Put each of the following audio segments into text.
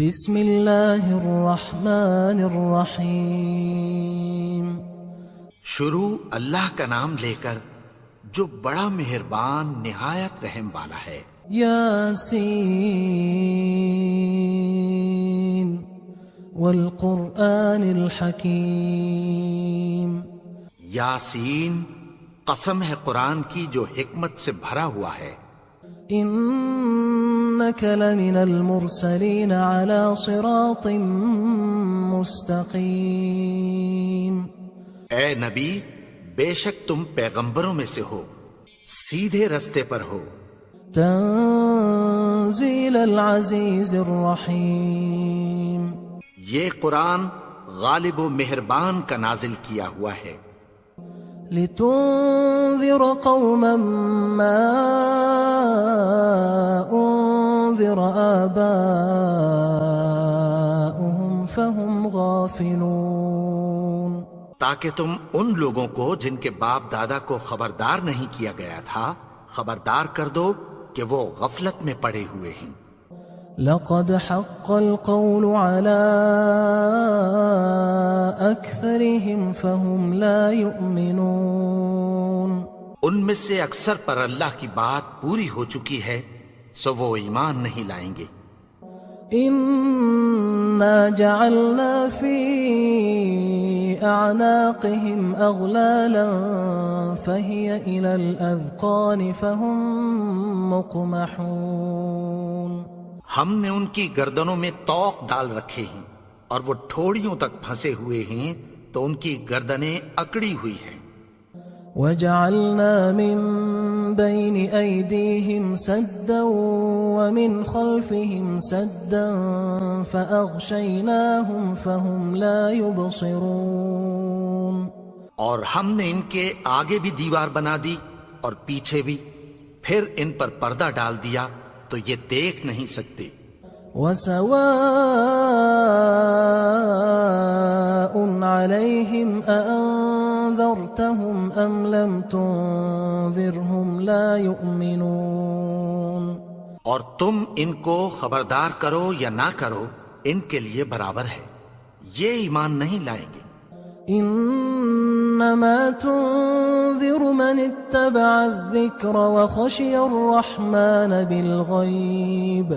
بسم اللہ الرحمن الرحیم۔ شروع اللہ کا نام لے کر جو بڑا مہربان نہایت رحم والا ہے۔ یاسین والقرآن الحکیم۔ یاسین، قسم ہے قرآن کی جو حکمت سے بھرا ہوا ہے۔ انک لمن المرسلین علی صراط مستقیم۔ اے نبی، بے شک تم پیغمبروں میں سے ہو، سیدھے رستے پر ہو۔ تنزیل العزیز الرحیم۔ یہ قرآن غالب و مہربان کا نازل کیا ہوا ہے۔ لتنذر قوما ما انذر آباؤهم فهم غافلون۔ تاکہ تم ان لوگوں کو جن کے باپ دادا کو خبردار نہیں کیا گیا تھا خبردار کر دو کہ وہ غفلت میں پڑے ہوئے ہیں۔ لقد حق القول على أكثرهم فهم لا يؤمنون۔ ان میں سے اکثر پر اللہ کی بات پوری ہو چکی ہے سو وہ ایمان نہیں لائیں گے۔ إنا جعلنا في أعناقهم أغلالا فهي إلى الأذقان فهم مقمحون۔ ہم نے ان کی گردنوں میں طوق ڈال رکھے ہیں اور وہ ٹھوڑیوں تک پھنسے ہوئے ہیں تو ان کی گردنیں اکڑی ہوئی ہیں۔ وَجَعَلْنَا مِن بَيْنِ أَيْدِيهِمْ سَدًّا وَمِنْ خَلْفِهِمْ سَدًّا فَأَغْشَيْنَاهُمْ فَهُمْ لَا يُبْصِرُونَ۔ اور ہم نے ان کے آگے بھی دیوار بنا دی اور پیچھے بھی، پھر ان پر پردہ ڈال دیا تو یہ دیکھ نہیں سکتے۔ وَسَوَاءٌ عَلَيْهِمْ أَأَنذَرْتَهُمْ أَمْ لَمْ تُنذِرْهُمْ لَا يُؤْمِنُونَ۔ اور تم ان کو خبردار کرو یا نہ کرو ان کے لیے برابر ہے، یہ ایمان نہیں لائیں گے۔ انما تنذر من اتبع الذکر وخشی الرحمن بالغیب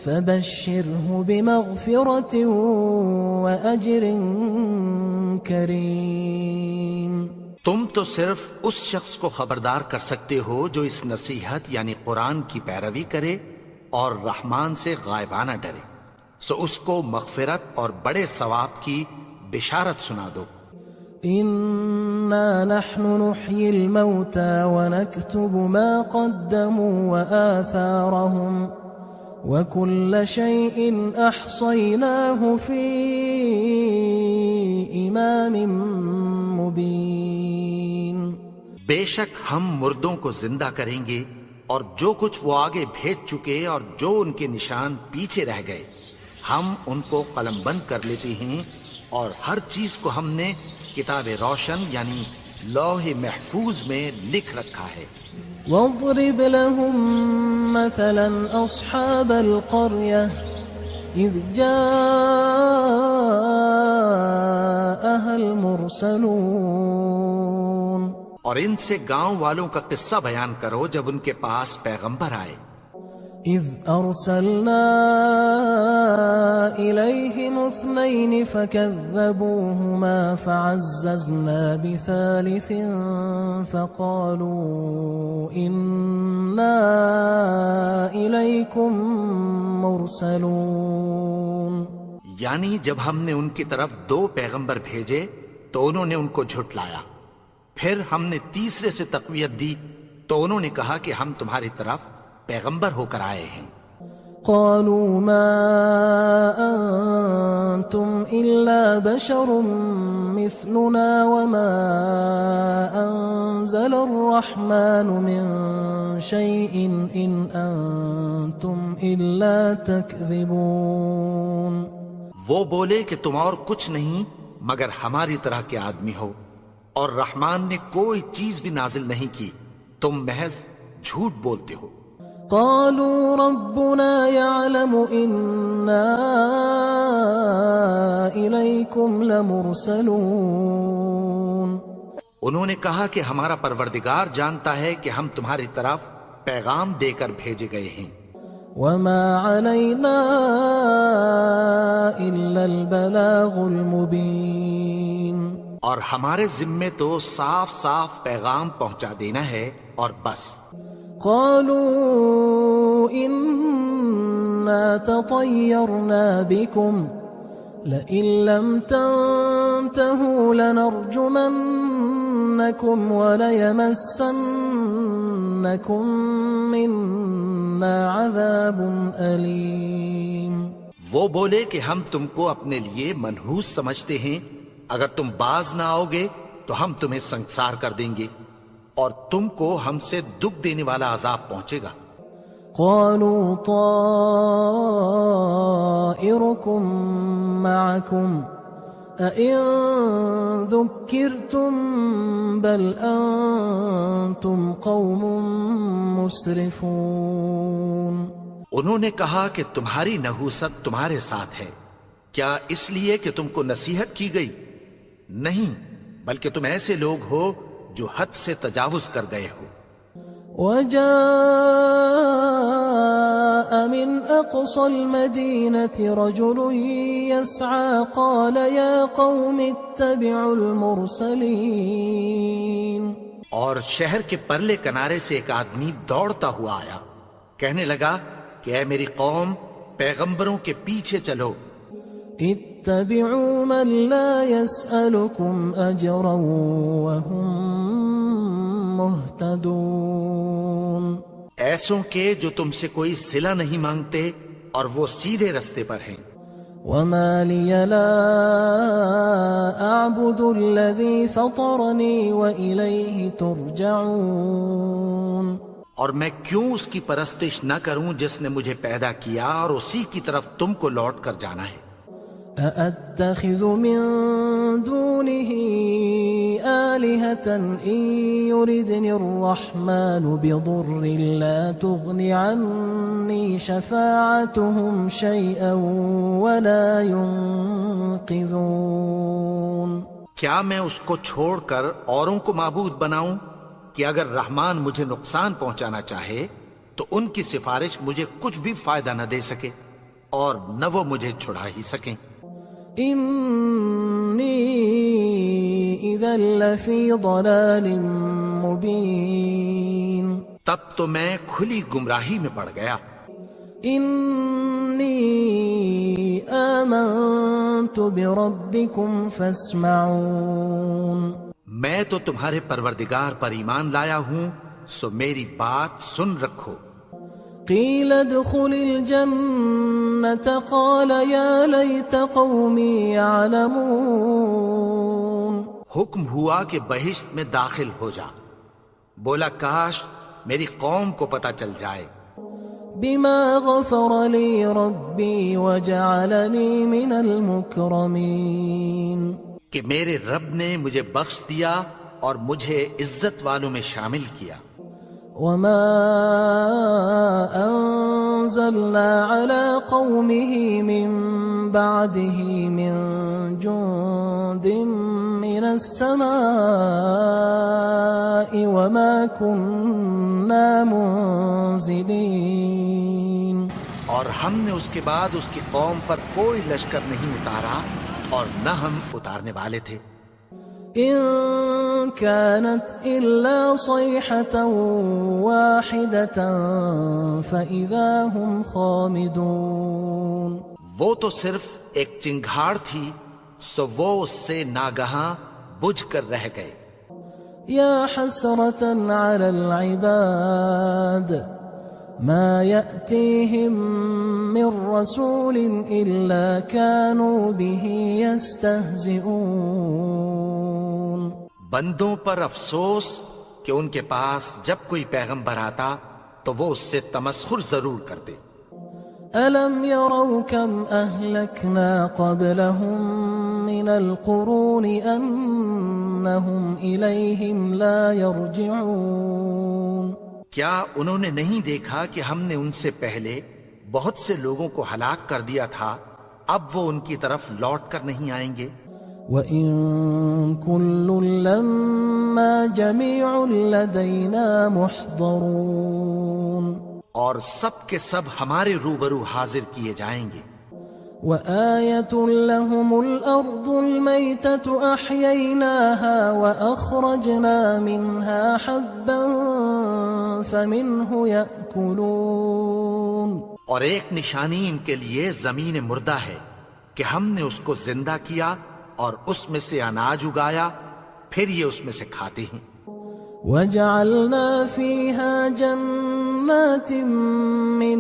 فبشره بمغفرة وأجر کریم۔ تم تو صرف اس شخص کو خبردار کر سکتے ہو جو اس نصیحت یعنی قرآن کی پیروی کرے اور رحمان سے غائبانہ ڈرے، سو اس کو مغفرت اور بڑے ثواب کی بشارت سنا دو۔ انا نحن نحيي الموتى ونكتب ما قدموا وآثارهم وكل شيء احصيناه في امام مبين۔ بے شک ہم مردوں کو زندہ کریں گے اور جو کچھ وہ آگے بھیج چکے اور جو ان کے نشان پیچھے رہ گئے ہم ان کو قلم بند کر لیتے ہیں، اور ہر چیز کو ہم نے کتاب روشن یعنی لوح محفوظ میں لکھ رکھا ہے۔ واضرب لهم مثلا اصحاب القرية اذ جاءها المرسلون۔ اور ان سے گاؤں والوں کا قصہ بیان کرو جب ان کے پاس پیغمبر آئے۔ اذ ارسلنا الیہم اثنین فکذبوہما فعززنا بثالث فقالوا انا الیکم مرسلون۔ یعنی جب ہم نے ان کی طرف 2 پیغمبر بھیجے تو انہوں نے ان کو جھٹلایا، پھر ہم نے تیسرے سے تقویت دی تو انہوں نے کہا کہ ہم تمہاری طرف پیغمبر ہو کر آئے ہیں۔ قالوا ما انتم الا بشر مثلنا وما انزل الرحمن من شيء ان انتم الا تكذبون۔ وہ بولے کہ تم اور کچھ نہیں مگر ہماری طرح کے آدمی ہو، اور رحمان نے کوئی چیز بھی نازل نہیں کی، تم محض جھوٹ بولتے ہو۔ قالوا ربنا يعلم إنا لمرسلون انہوں نے کہا کہ ہمارا پروردگار جانتا ہے کہ ہم تمہاری طرف پیغام دے کر بھیجے گئے ہیں، وما علينا إلا البلاغ المبين اور ہمارے ذمے تو صاف صاف پیغام پہنچا دینا ہے اور بس۔ قالوا إنا تطيرنا بكم لئن لم تنتهوا لنرجمنكم وليمسنكم منا عذاب أليم۔ وہ بولے کہ ہم تم کو اپنے لیے منحوس سمجھتے ہیں، اگر تم باز نہ آؤ گے تو ہم تمہیں سنسار کر دیں گے اور تم کو ہم سے دکھ دینے والا عذاب پہنچے گا۔ قالوا طائركم معكم أئن ذكرتم بل أنتم قوم مسرفون۔ انہوں نے کہا کہ تمہاری نحوست تمہارے ساتھ ہے، کیا اس لیے کہ تم کو نصیحت کی گئی؟ نہیں، بلکہ تم ایسے لوگ ہو جو حد سے تجاوز کر گئے ہو۔ وجاء من أقصى المدينة رجل يسعى قال يا قوم اتبعوا المرسلين۔ اور شہر کے پرلے کنارے سے ایک آدمی دوڑتا ہوا آیا، کہنے لگا کہ اے میری قوم، پیغمبروں کے پیچھے چلو۔ اتبعوا من لا يسألكم أجرا وهم مهتدون۔ ایسوں کے جو تم سے کوئی صلہ نہیں مانگتے اور وہ سیدھے رستے پر ہیں۔ وما لي لا أعبد الذي فطرني وإليه ترجعون۔ اور میں کیوں اس کی پرستش نہ کروں جس نے مجھے پیدا کیا اور اسی کی طرف تم کو لوٹ کر جانا ہے۔ أأتخذ من دونه آلهة إن يردني الرحمن بضر لا تغن عني شفاعتهم شيئا ولا ينقذون۔ کیا میں اس کو چھوڑ کر اوروں کو معبود بناؤں کہ اگر رحمان مجھے نقصان پہنچانا چاہے تو ان کی سفارش مجھے کچھ بھی فائدہ نہ دے سکے اور نہ وہ مجھے چھڑا ہی سکیں۔ إني إذا لفي ضلال مبين۔ تب تو میں کھلی گمراہی میں پڑ گیا۔ إني آمنت بربكم فاسمعون۔ میں تو تمہارے پروردگار پر ایمان لایا ہوں، سو میری بات سن رکھو۔ قيل ادخل الجنة قال يا ليت قومي يعلمون۔ حکم ہوا کہ بہشت میں داخل ہو جا، بولا کاش میری قوم کو پتہ چل جائے۔ بما غفر لي ربي وجعلني من المكرمين۔ کہ میرے رب نے مجھے بخش دیا اور مجھے عزت والوں میں شامل کیا۔ وما أنزلنا على قومه من بعده من جند من السماء وما كنا منزلين۔ اور ہم نے اس کے بعد اس کی قوم پر کوئی لشکر نہیں اتارا اور نہ ہم اتارنے والے تھے۔ إن كانت إلا صيحة واحدة فإذا هم خامدون۔ وہ تو صرف ایک چنگھاڑ تھی، سو وہ اس سے ناگہاں بجھ کر رہ گئے۔ يا حسرة على العباد ما يأتيهم من رسول إلا كانوا به يستهزئون۔ بندوں پر افسوس کہ ان کے پاس جب کوئی پیغمبر آتا تو وہ اس سے تمسخر ضرور کرتے۔ ألم يروا كم أهلكنا قبلهم من القرون أنهم إليهم لا يرجعون۔ کیا انہوں نے نہیں دیکھا کہ ہم نے ان سے پہلے بہت سے لوگوں کو ہلاک کر دیا تھا، اب وہ ان کی طرف لوٹ کر نہیں آئیں گے؟ وَإِن كُلٌّ لَّمَّا جَمِيعٌ لَّدَيْنَا مُحْضَرُونَ اور سب کے سب ہمارے روبرو حاضر کیے جائیں گے۔ وَآيَةٌ لَّهُمُ الْأَرْضُ الْمَيْتَةُ أَحْيَيْنَاهَا وَأَخْرَجْنَا مِنْهَا حَبًّا فَمِنْهُ يَأْكُلُونَ۔ اور ایک نشانی ان کے لیے زمین مردہ ہے کہ ہم نے اس کو زندہ کیا اور اس میں سے اناج اگایا، پھر یہ اس میں سے کھاتے ہیں۔ وَجَعَلْنَا فِيهَا جَنَّاتٍ مِّن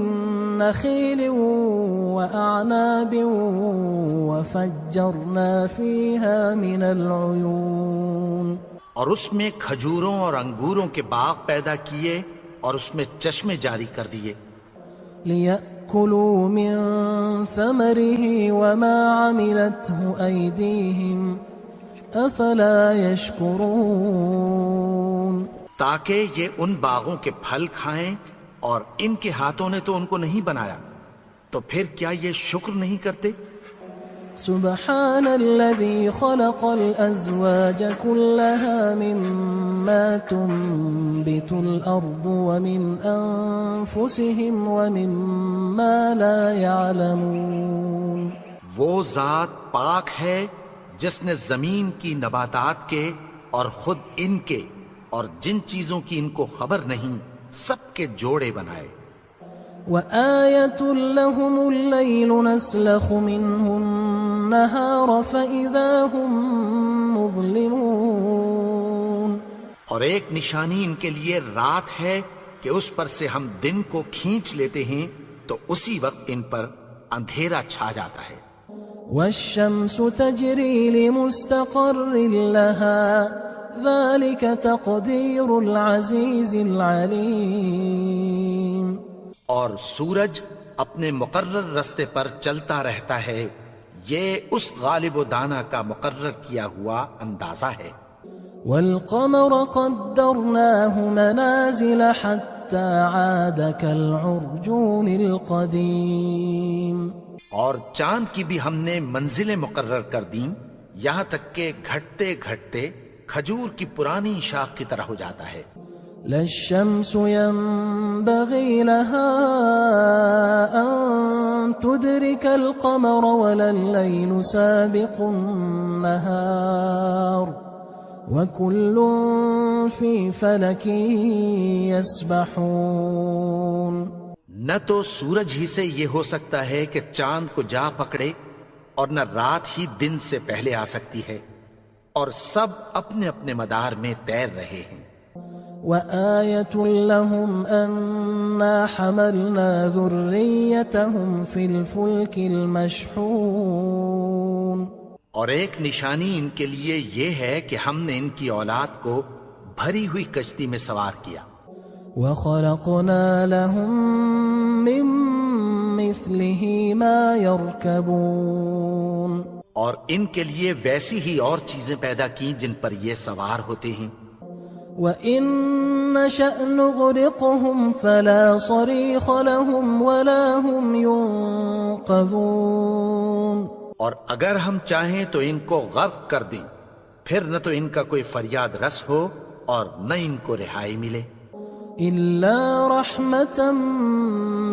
نَخِيلٍ وَأَعْنَابٍ وَفَجَّرْنَا فِيهَا مِنَ الْعُيُونِ، اور اس میں کھجوروں اور انگوروں کے باغ پیدا کیے اور اس میں چشمے جاری کر دیے۔ لِيَأْكُلُوا مِن ثَمَرِهِ وَمَا عَمِلَتْهُ أَيْدِيهِمْ أَفَلَا يَشْكُرُونَ، تاکہ یہ ان باغوں کے پھل کھائیں، اور ان کے ہاتھوں نے تو ان کو نہیں بنایا، تو پھر کیا یہ شکر نہیں کرتے؟ سبحان الذي خلق الأزواج كلها مما تنبت الأرض ومن أنفسهم ومما لا يعلمون۔ وہ ذات پاک ہے جس نے زمین کی نباتات کے اور خود ان کے اور جن چیزوں کی ان کو خبر نہیں سب کے جوڑے بنائے۔ وَآيَةٌ لَّهُمُ اللَّيْلُ نَسْلَخُ مِنْهُ النَّهَارَ فَإِذَا هُمْ مُظْلِمُونَ، اور ایک نشانی ان کے لیے رات ہے کہ اس پر سے ہم دن کو کھینچ لیتے ہیں تو اسی وقت ان پر اندھیرا چھا جاتا ہے۔ وَالشَّمْسُ تَجْرِي لِمُسْتَقَرٍّ لَّهَا ذَلِكَ تَقْدِيرُ الْعَزِيزِ الْعَلِيمِ، اور سورج اپنے مقرر رستے پر چلتا رہتا ہے، یہ اس غالب و دانا کا مقرر کیا ہوا اندازہ ہے۔ وَالْقَمَرَ قَدَّرْنَاهُ مَنَازِلَ حَتَّى عَادَ كَالْعُرْجُونِ الْقَدِيمِ، اور چاند کی بھی ہم نے منزلیں مقرر کر دیں، یہاں تک کہ گھٹتے گھٹتے کھجور کی پرانی شاخ کی طرح ہو جاتا ہے۔ لا الشمس ينبغي لها أن تدرك القمر ولا الليل سابق النهار وكل في فلك يسبحون۔ نہ تو سورج ہی سے یہ ہو سکتا ہے کہ چاند کو جا پکڑے، اور نہ رات ہی دن سے پہلے آ سکتی ہے، اور سب اپنے اپنے مدار میں تیر رہے ہیں۔ وَآيَةٌ لَّهُمْ أَنَّا حَمَلْنَا ذُرِّيَّتَهُمْ فِي الْفُلْكِ الْمَشْحُونِ، اور ایک نشانی ان کے لیے یہ ہے کہ ہم نے ان کی اولاد کو بھری ہوئی کشتی میں سوار کیا۔ وَخَلَقْنَا لَهُم مِّن مِّثْلِهِ مَا يَرْكَبُونَ، اور ان کے لیے ویسی ہی اور چیزیں پیدا کی جن پر یہ سوار ہوتے ہیں۔ وَإِن نَّشَأْ نُغْرِقْهُمْ فَلَا صَرِيخَ لَهُمْ وَلَا هُمْ يُنقَذُونَ، اور اگر ہم چاہیں تو ان کو غرق کر دیں، پھر نہ تو ان کا کوئی فریاد رس ہو اور نہ ان کو رہائی ملے۔ إِلَّا رَحْمَةً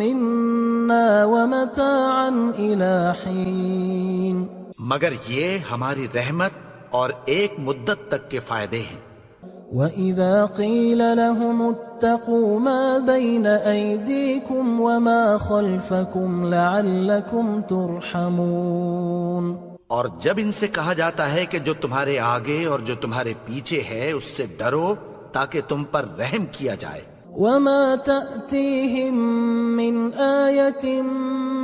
مِّنَّا وَمَتَاعًا إِلَىٰ حِينٍ، مگر یہ ہماری رحمت اور ایک مدت تک کے فائدے ہیں۔ وَإِذَا قِيلَ لَهُمُ اتَّقُوا مَا بَيْنَ أَيْدِيكُمْ وَمَا خَلْفَكُمْ لَعَلَّكُمْ تُرْحَمُونَ، اور جب ان سے کہا جاتا ہے کہ جو تمہارے آگے اور جو تمہارے پیچھے ہے اس سے ڈرو تاکہ تم پر رحم کیا جائے۔ وَمَا تَأْتِيهِم مِّنْ آيَةٍ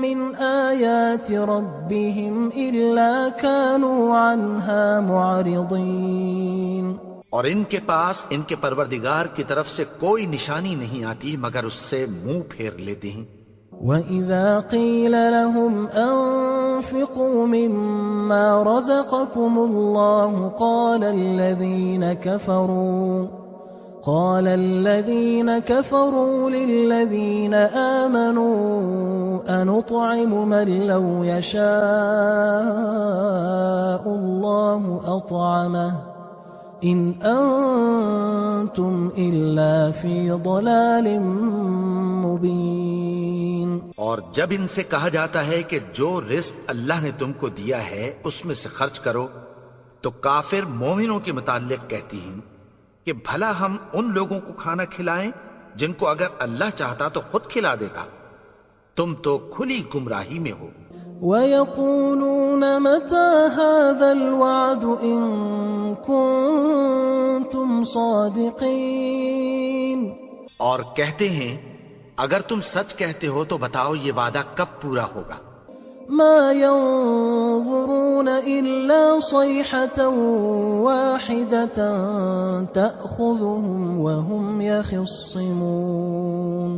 مِّنْ آيَاتِ رَبِّهِمْ إِلَّا كَانُوا عَنْهَا مُعْرِضِينَ، اور ان کے پاس ان کے پروردگار کی طرف سے کوئی نشانی نہیں آتی مگر اس سے منہ پھیر لیتے ہیں۔ وَإِذَا قِيلَ لَهُمْ أَنفِقُوا مِمَّا رَزَقَكُمُ اللَّهُ قال الذين كفروا للذين آمنوا أنطعم من لو يشاء الله أطعمه إن أنتم إلا في ضلال مبين۔ اور جب ان سے کہا جاتا ہے کہ جو رزق اللہ نے تم کو دیا ہے اس میں سے خرچ کرو، تو کافر مومنوں کے متعلق کہتی ہیں کہ بھلا ہم ان لوگوں کو کھانا کھلائیں جن کو اگر اللہ چاہتا تو خود کھلا دیتا، تم تو کھلی گمراہی میں ہو۔ وَيَقُولُونَ مَتَى هَذَا الْوَعْدُ إِن كُنتُمْ صَادِقِينَ، اور کہتے ہیں اگر تم سچ کہتے ہو تو بتاؤ یہ وعدہ کب پورا ہوگا۔ مَا يَنظُرُونَ إِلَّا صَيْحَةً وَاحِدَةً تَأْخُذُهُمْ وَهُمْ يَخِصِّمُونَ،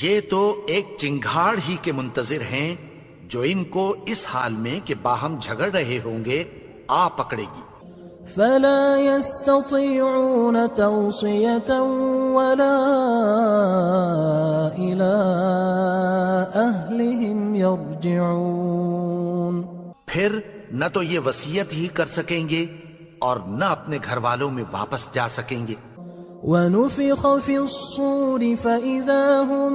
یہ تو ایک چنگھاڑ ہی کے منتظر ہیں جو ان کو اس حال میں کہ باہم جھگڑ رہے ہوں گے آ پکڑے گی۔ فَلَا يَسْتَطِيعُونَ تَوْصِيَةً وَلَا إِلَىٰ أَهْلِهِمْ يَرْجِعُونَ، پھر نہ تو یہ وصیت ہی کر سکیں گے اور نہ اپنے گھر والوں میں واپس جا سکیں گے۔ وَنُفِخَ فِي الصُّورِ فَإِذَا هُم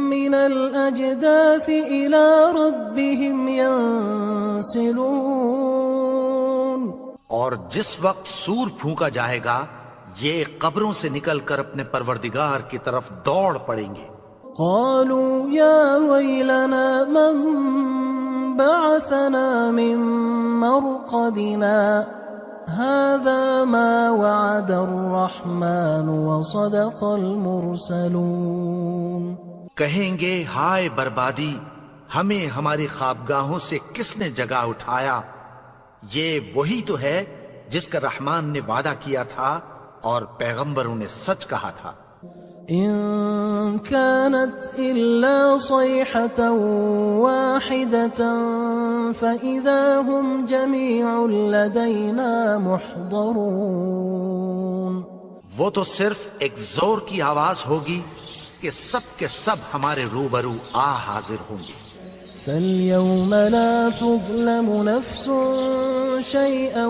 مِّنَ الْأَجْدَاثِ إِلَىٰ رَبِّهِمْ يَنسِلُونَ، اور جس وقت سور پھونکا جائے گا یہ قبروں سے نکل کر اپنے پروردگار کی طرف دوڑ پڑیں گے۔ قالوا يا ويلنا من بعثنا من مرقدنا هذا ما وعد الرحمن وصدق المرسلون، کہیں گے ہائے بربادی، ہمیں ہماری خوابگاہوں سے کس نے جگا اٹھایا، یہ وہی تو ہے جس کا رحمان نے وعدہ کیا تھا اور پیغمبروں نے سچ کہا تھا۔ إن كانت إلا صيحة واحدة فإذا هم جميع لدينا محضرون، وہ تو صرف ایک زور کی آواز ہوگی کہ سب کے سب ہمارے روبرو آ حاضر ہوں گے۔ فاليوم لا تظلم نفس شيئا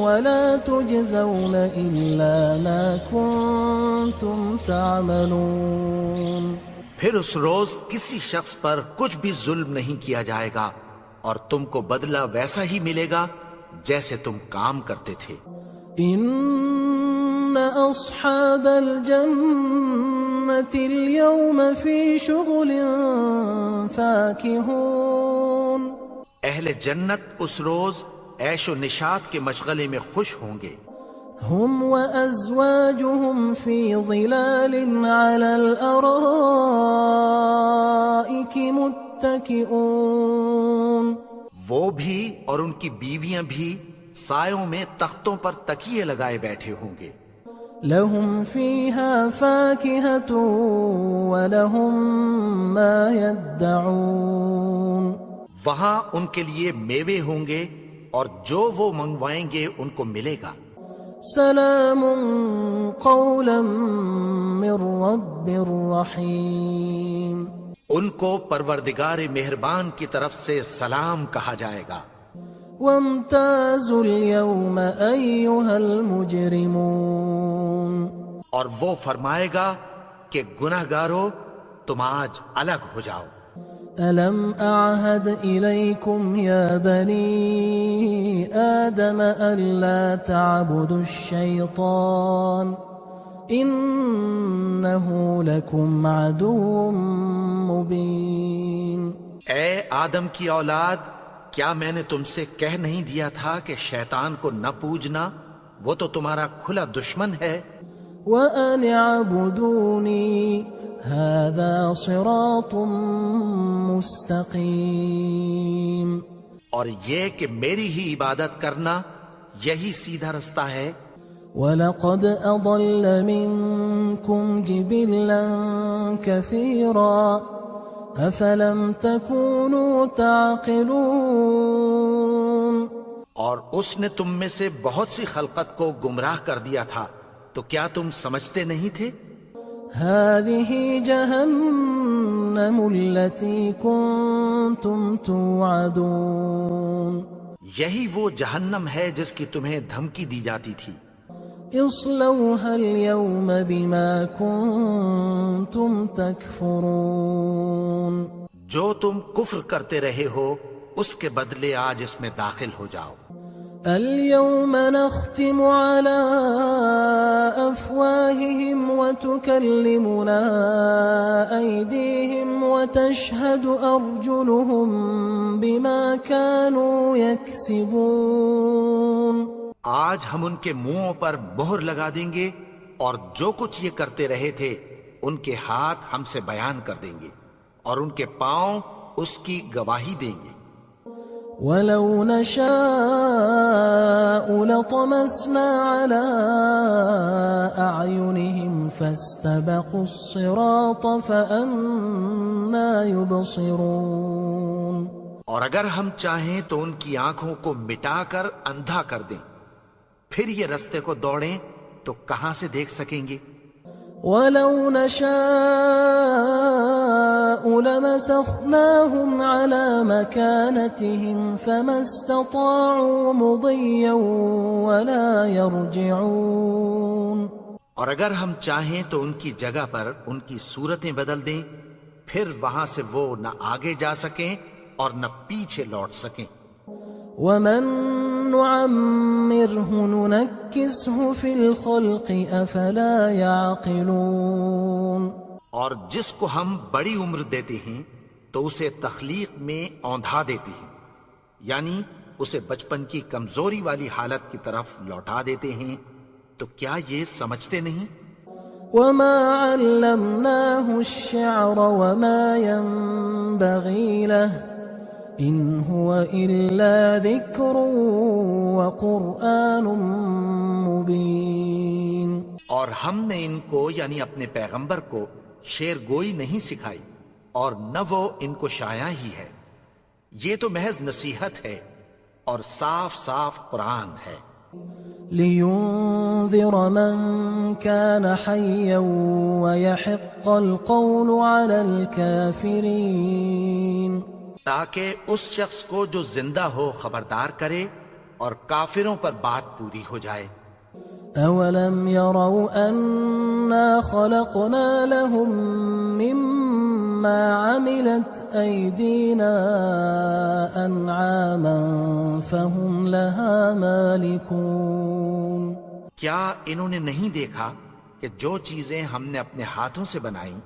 ولا تجزون إلا ما كنتم تعملون، پھر اس روز کسی شخص پر کچھ بھی ظلم نہیں کیا جائے گا اور تم کو بدلہ ویسا ہی ملے گا جیسے تم کام کرتے تھے۔ إن أصحاب الجنة اليوم في شغل فاكهون، اہل جنت اس روز عیش و نشاط کے مشغلے میں خوش ہوں گے۔ هم وأزواجهم في ظلال على الأرائك متكئون، وہ بھی اور ان کی بیویاں بھی سایوں میں تختوں پر تکیے لگائے بیٹھے ہوں گے۔ لهم فيها فاكهة ولهم ما يدعون، وہاں ان کے لیے میوے ہوں گے اور جو وہ منگوائیں گے ان کو ملے گا۔ سلام قولا من رب رحیم، ان کو پروردگار مہربان کی طرف سے سلام کہا جائے گا۔ وامتازوا اليوم أيها المجرمون، اور وہ فرمائے گا کہ گناہگارو تم آج الگ ہو جاؤ۔ ألم أعهد إليكم يا بني آدم ألا تعبدوا الشيطان إنه لكم عدو مبين، اے آدم کی اولاد، کیا میں نے تم سے کہہ نہیں دیا تھا کہ شیطان کو نہ پوجنا، وہ تو تمہارا کھلا دشمن ہے۔ وَأَنِ اعْبُدُونِي هَذَا صِرَاطٌ مُسْتَقِيمٌ، اور یہ کہ میری ہی عبادت کرنا یہی سیدھا رستہ ہے۔ وَلَقَدْ أَضَلَّ مِنكُمْ جِبِلًّا كَثِيرًا أَفَلَمْ تَكُونُوا تَعْقِلُونَ، اور اس نے تم میں سے بہت سی خلقت کو گمراہ کر دیا تھا، تو کیا تم سمجھتے نہیں تھے؟ هَذِهِ جَهَنَّمُ جهنم التي كنتم توعدون یہی وہ جہنم ہے جس کی تمہیں دھمکی دی جاتی تھی. اصلوها اليوم بما كنتم تكفرون جو تم کفر کرتے رہے ہو اس کے بدلے آج اس میں داخل ہو جاؤ. اليوم نختم على أفواههم وتكلمنا أيديهم وتشهد أرجلهم بما كانوا يكسبون. آج ہم ان کے منہوں پر مہر لگا دیں گے اور جو کچھ یہ کرتے رہے تھے ان کے ہاتھ ہم سے بیان کر دیں گے اور ان کے پاؤں اس کی گواہی دیں گے. وَلَوْ نَشَاءُ لَطَمَسْنَا عَلَىٰ أَعْيُنِهِمْ فَاسْتَبَقُوا الصِّرَاطَ فَأَنَّىٰ يُبْصِرُونَ. اور اگر ہم چاہیں تو ان کی آنکھوں کو مٹا کر اندھا کر دیں، پھر یہ رستے کو دوڑیں تو کہاں سے دیکھ سکیں گے. وَلَوْ نَشَاءُ لَمَسَخْنَاهُمْ عَلَىٰ مَكَانَتِهِمْ فَمَا اسْتَطَاعُوا مُضِيًّا وَلَا يَرْجِعُونَ. اور اگر ہم چاہیں تو ان کی جگہ پر ان کی صورتیں بدل دیں، پھر وہاں سے وہ نہ آگے جا سکیں اور نہ پیچھے لوٹ سکیں. وَمَن نُعَمِّرْهُ نُنَكِّسْهُ فِي الْخَلْقِ أَفَلَا يَعْقِلُونَ. اور جس کو ہم بڑی عمر دیتے ہیں تو اسے تخلیق میں اوندھا دیتے ہیں، یعنی اسے بچپن کی کمزوری والی حالت کی طرف لوٹا دیتے ہیں. تو کیا یہ سمجھتے نہیں؟ وَمَا عَلَّمْنَاهُ الشِّعْرَ وَمَا يَنبَغِي لَهُ إِنْ هُوَ إِلَّا ذِكْرٌ وَقُرْآنٌ مُبِينٌ. اور ہم نے ان کو یعنی اپنے پیغمبر کو شعر گوئی نہیں سکھائی اور نہ وہ ان کو شایع ہی ہے. یہ تو محض نصیحت ہے اور صاف صاف قرآن ہے. لِيُنذِرَ مَن كَانَ حَيًّا وَيَحِقَّ الْقَوْلُ عَلَى الْكَافِرِينَ. تاکہ اس شخص کو جو زندہ ہو خبردار کرے اور کافروں پر بات پوری ہو جائے. أَوَلَمْ يَرَوْا أَنَّا خَلَقْنَا لَهُم مِّمَّا عَمِلَتْ أَيْدِينَا أَنْعَامًا فَهُمْ لَهَا مَالِكُونَ. کیا انہوں نے نہیں دیکھا کہ جو چیزیں ہم نے اپنے ہاتھوں سے بنائیں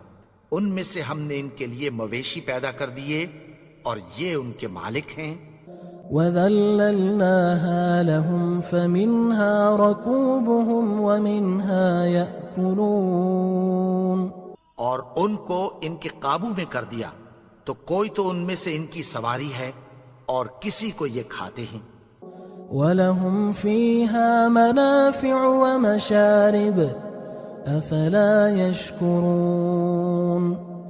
ان میں سے ہم نے ان کے لیے مویشی پیدا کر دیے اور یہ ان کے مالک ہیں. وَذَلَّلْنَاهَا لَهُمْ فَمِنْهَا رَكُوبُهُمْ وَمِنْهَا يَأْكُلُونَ. اور ان کو ان کے قابو میں کر دیا تو کوئی تو ان میں سے ان کی سواری ہے اور کسی کو یہ کھاتے ہیں. وَلَهُمْ فِيهَا مَنَافِعُ وَمَشَارِبُ أَفَلَا يَشْكُرُونَ.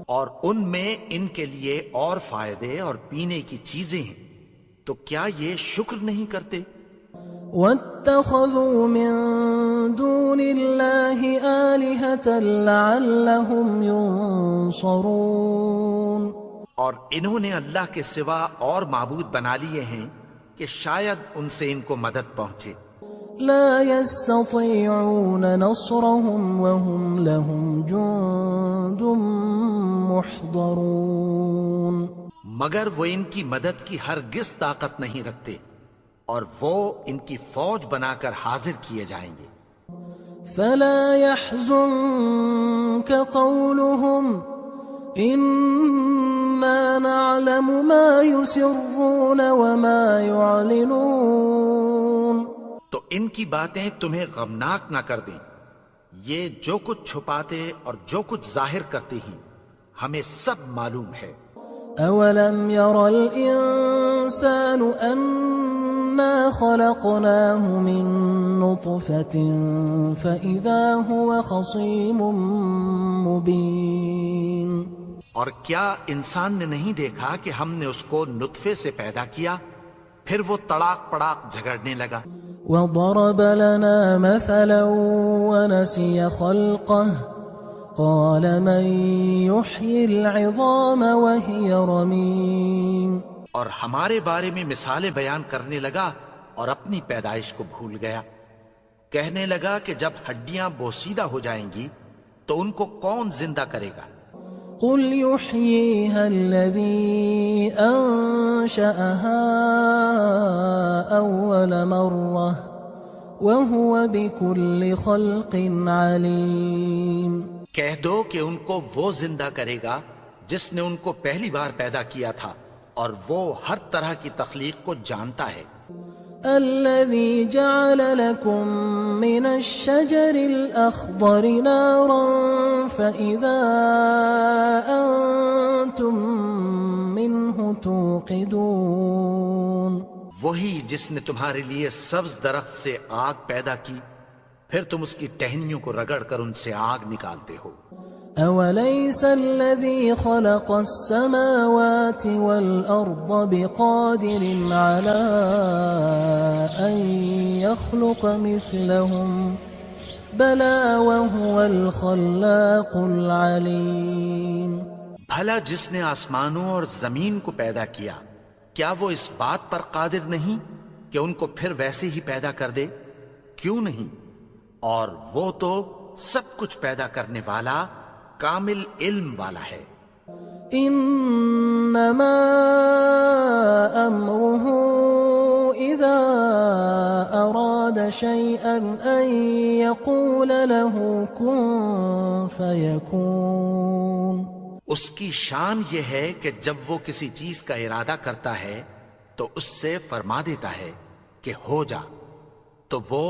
اور ان میں ان کے لیے اور فائدے اور پینے کی چیزیں ہیں، تو کیا یہ شکر نہیں کرتے؟ وَاتَّخَذُوا مِن دُونِ اللَّهِ آلِهَةً لَعَلَّهُمْ يُنصَرُونَ. اور انہوں نے اللہ کے سوا اور معبود بنا لیے ہیں کہ شاید ان سے ان کو مدد پہنچے. لا يستطيعون نصرهم وهم لهم جند محضرون. مگر وہ ان کی مدد کی ہرگز طاقت نہیں رکھتے اور وہ ان کی فوج بنا کر حاضر کیے جائیں گے. فلا يحزنك قولهم إنا نعلم ما يسرون وما يعلنون. تو ان کی باتیں تمہیں غمناک نہ کر دیں. یہ جو کچھ چھپاتے اور جو کچھ ظاہر کرتے ہیں ہمیں سب معلوم ہے. أَوَلَمْ يَرَ الْإِنسَانُ أَنَّا خَلَقْنَاهُ مِن نُّطْفَةٍ فَإِذَا هُوَ خَصِيمٌ مُّبِينٌ. اور کیا انسان نے نہیں دیکھا کہ ہم نے اس کو نطفے سے پیدا کیا پھر وہ تڑاک پڑاک جھگڑنے لگا. وَضَرَبَ لَنَا مَثَلًا وَنَسِيَ خَلْقَهُ قال من يحيي العظام وهي رميم اور ہمارے بارے میں مثالیں بیان کرنے لگا اور اپنی پیدائش کو بھول گیا. کہنے لگا کہ جب ہڈیاں بوسیدہ ہو جائیں گی تو ان کو کون زندہ کرے گا؟ قل يحييها الذي أنشأها أول مرة وهو بكل خلق عليم. کہہ دو کہ ان کو وہ زندہ کرے گا جس نے ان کو پہلی بار پیدا کیا تھا اور وہ ہر طرح کی تخلیق کو جانتا ہے. الذي جعل لكم من الشجر الأخضر نارا فإذا أنتم منه توقدون. وہی جس نے تمہارے لیے سبز درخت سے آگ پیدا کی پھر تم اس کی ٹہنیوں کو رگڑ کر ان سے آگ نکالتے ہو. أوليس الذي خلق السماوات والأرض بقادر على أن يخلق مثلهم بلى وهو الخلاق العليم. بھلا جس نے آسمانوں اور زمین کو پیدا کیا کیا وہ اس بات پر قادر نہیں کہ ان کو پھر ویسے ہی پیدا کر دے؟ کیوں نہیں؟ اور وہ تو سب کچھ پیدا کرنے والا کامل علم والا ہے. انما امره اذا اراد شيئا ان يقول له كن فيكون. اس کی شان یہ ہے کہ جب وہ کسی چیز کا ارادہ کرتا ہے تو اس سے فرما دیتا ہے کہ ہو جا تو وہ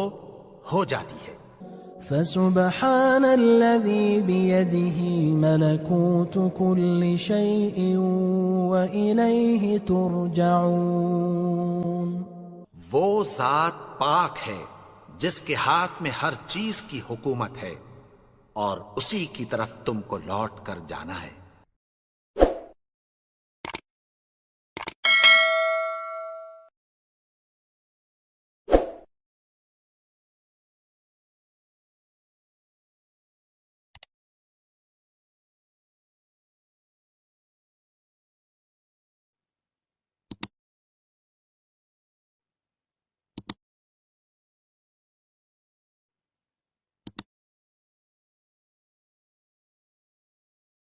ہو جاتی ہے. فسبحان الذي بيده ملكوت كل شيء وإليه ترجعون. وہ ذات پاک ہے جس کے ہاتھ میں ہر چیز کی حکومت ہے اور اسی کی طرف تم کو لوٹ کر جانا ہے.